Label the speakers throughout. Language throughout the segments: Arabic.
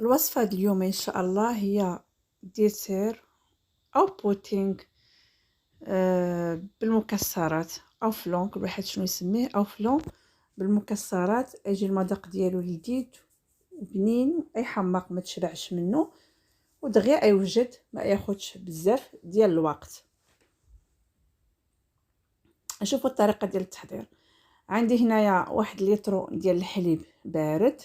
Speaker 1: الوصفة ديال اليوم إن شاء الله هي ديسير أو بوتينغ بالمكسرات أو فلون، كل واحد شنو يسميه، أو فلون بالمكسرات. يجي المذاق ديالو لذيذ وبنين، يحمق ما تشبعش منه، ودغيا يوجد ما ياخدش بزاف ديال الوقت. نشوفوا الطريقة ديال التحضير. عندي هنايا 1 لتر ديال الحليب بارد.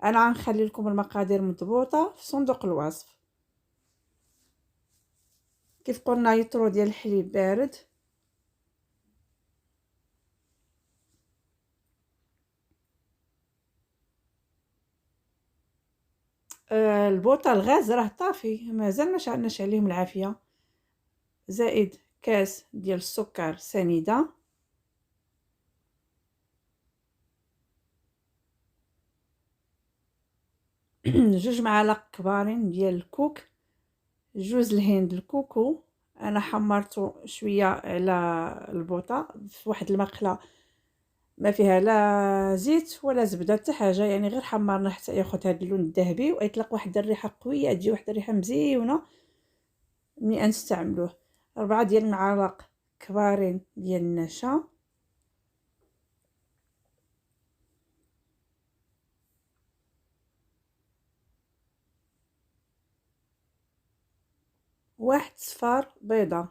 Speaker 1: انا غنخلي لكم المقادير مضبوطه في صندوق الوصف. كيف قلنا لتر ديال الحليب بارد، البوطه الغاز راه طافي، مازال ما شعلناش عليهم العافيه. زائد كاس ديال السكر سنيده، جوج معالق كبارين ديال الكوك، جوز الهند الكوكو. انا حمرته شويه على البوطه في واحد المقله ما فيها لا زيت ولا زبده حتى حاجه، يعني غير حمرنا حتى ياخذ هذا اللون الذهبي ويطلق واحد الريحه قويه، تجي واحد الريحه مزيونه ملي نستعملوه. 4 ديال المعالق كبارين ديال النشا، واحد صفار بيضه،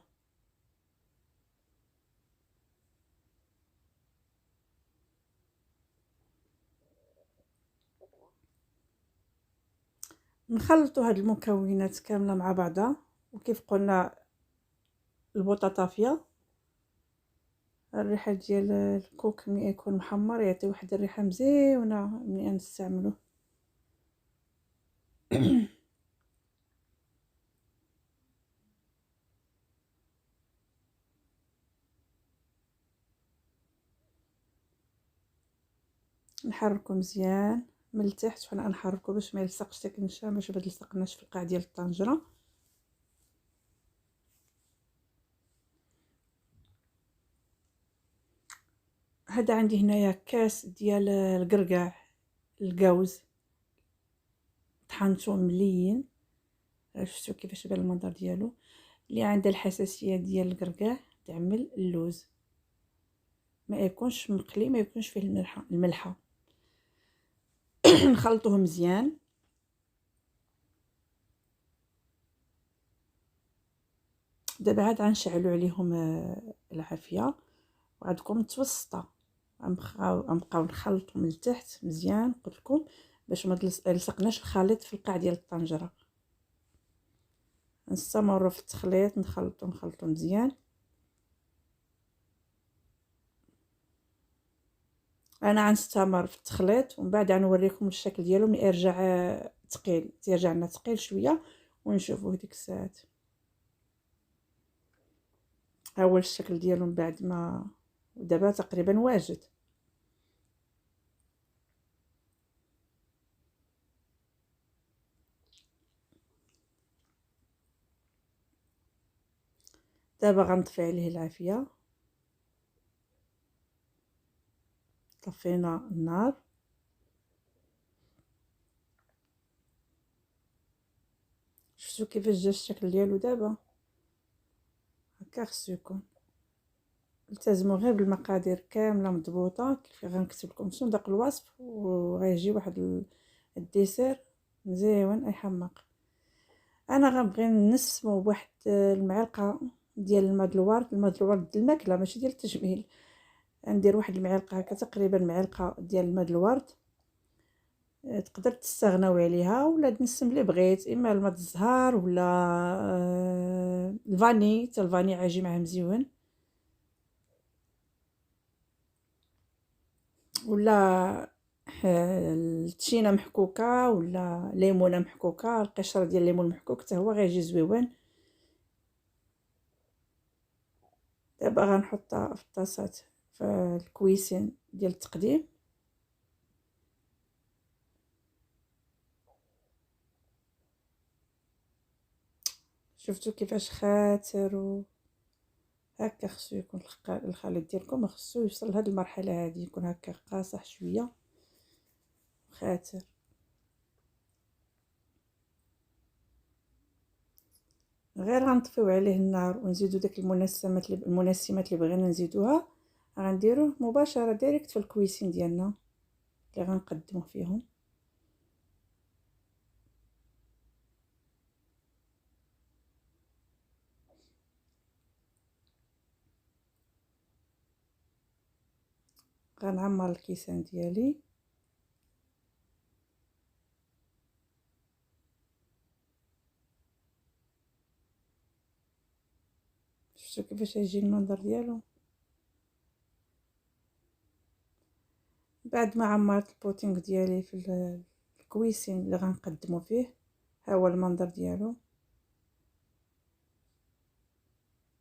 Speaker 1: نخلطوا هاد المكونات كامله مع بعضها. وكيف قلنا البوطه طافيه، الريحه ديال الكوك ملي يكون محمر يعطي واحد الريحه مزيونه ملي نستعملوه. نحركو مزيان من التحت، وانا نحركو باش ما يلصقش داك النشا، باش ما تلصقناش في القاع ديال الطنجره. هذا عندي هنايا كاس ديال القرقاع الجوز، طحنته مليين. شفتوا كيفاش بان المنظر ديالو. اللي عندها الحساسيه ديال القرقاع تعمل اللوز، ما يكونش مقلي، ما يكونش فيه الملحه. نخلطوه مزيان. دابا عاد غنشعلوا عليهم العافيه، وعندكم متوسطه. غنبقاو نخلطوا من التحت مزيان، قلت لكم باش ما يلصقناش الخليط في القاع ديال الطنجره. نستمروا في التخليط، نخلطوا مزيان. انا غنستمر في التخليط ومن بعد غنوريكم الشكل ديالو ملي يرجع ثقيل، تيرجع لنا ثقيل شويه ونشوفوه ديك الساعات. ها هو الشكل ديالو من بعد ما دابا تقريبا واجد. دابا غنطفي عليه العافيه. طفينا النار. شفتوا كيفاش جا الشكل ديالو دابا؟ هكا خصو يكون. التزموا غير بالمقادير كامله مضبوطه كيف غنكتب لكم في صندوق الوصف، وغيجي واحد الديسير مزيون يحمق. انا غنبغي نسمو بواحد المعلقه ديال الماء د الورد، الماء د الورد د الماكله ماشي ديال التجميل. ندير واحد المعلقه هكا، تقريبا معلقه ديال الماء د الورد. تقدر تستغناو عليها ولا تنسم اللي بغيت، اما الماء د الزهر ولا الفاني، حتى الفاني عاجي معاه مزيون، ولا التشينه محكوكه ولا ليمونه محكوكه، القشره ديال الليمون محكوك حتى هو غيجي زويون. دابا غنحطها في الطاسات في الكويسين ديال التقديم. شفتوا كيفاش خاتر هكا خصو يكون الخليط ديالكم، خصو يوصل لهاد المرحله هذه، يكون هكا قاصح شويه. خاطر. غير غنطفيو عليه النار ونزيدو داك المنسمات اللي بغينا نزيدوها، غنديروه مباشره ديريكت في الكويسين ديالنا اللي غنقدمو فيهم. غنعمر الكيسان ديالي. شفتو كيفاش يجي المنظر ديالو؟ بعد ما عمرت البوتينغ ديالي في الكويسين اللي غنقدمو فيه، ها هو المنظر ديالو.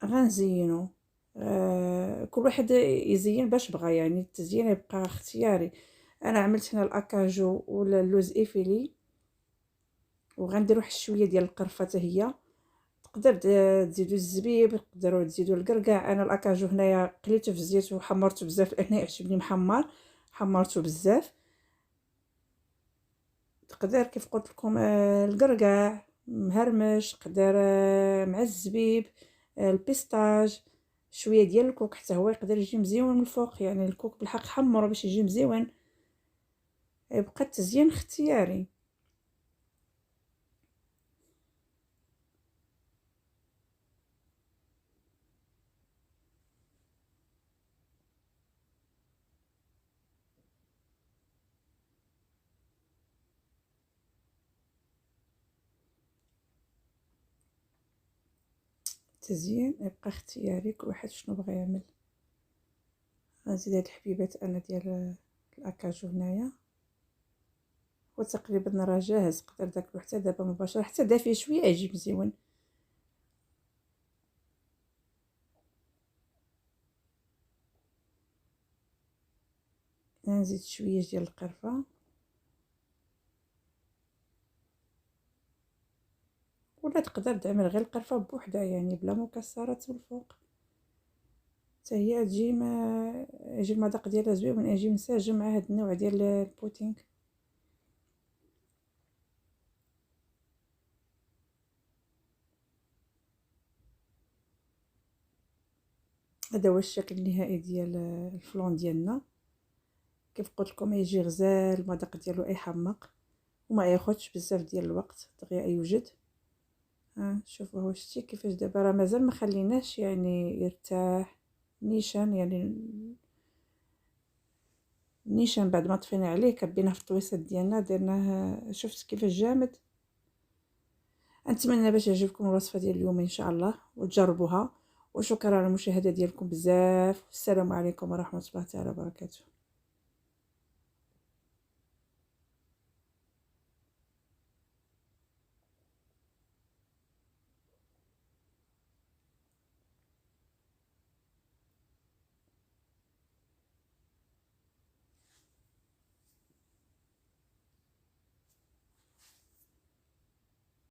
Speaker 1: غنزينو، كل واحد يزين باش بغى، يعني التزيين يبقى اختياري. انا عملت هنا الاكاجو ولا اللوز ايفيلي، وغندير واحد شويه ديال القرفه حتى هي. تقدر تزيدوا الزبيب، تقدروا تزيدوا الكركاع. انا الاكاجو هنايا قليته في الزيت وحمرته بزاف لانه يعجبني محمر، حمرته بزاف. تقدر كيف قلت لكم الكركاع مهرمش، تقدر مع الزبيب، البيستاج، شويه ديال الكوك حتى هو يقدر يجي مزيون من الفوق. يعني الكوك بالحق حمره باش يجي مزيون. يبقى التزيين اختياري. التزيين يبقى اختياري، كل واحد شنو بغى يعمل. غنزيد هاد الحبيبات انا ديال الاكاجو هنايا، وتقريبا راه جاهز. تقدر تاكلو حتى دابا مباشره، حتى دافي شويه يجي مزيون. نزيد شويه ديال القرفه، ولا تقدر تعمل غير القرفه بوحدها يعني بلا مكسرات من الفوق، حتى هي تجي ما يجي المذاق ديالها زوين، يجي منسجم مع هاد النوع ديال البوتينغ. هذا هو الشكل النهائي ديال الفلون ديالنا. كيف قلت لكم يجي غزال، المذاق ديالو يحمق وما ياخذش بزاف ديال الوقت دغيا يوجد. ها شوفوا، هو شتي كيفاش دابا راه مازال ما خليناش يعني يرتاح نيشان. يعني نيشان بعد ما طفينا عليه كبيناه في الطويصات ديالنا درناه. شفت كيفاش جامد. نتمنى باش يعجبكم الوصفه ديال اليوم ان شاء الله وتجربوها. وشكرا على المشاهده ديالكم بزاف، والسلام عليكم ورحمه الله تعالى وبركاته.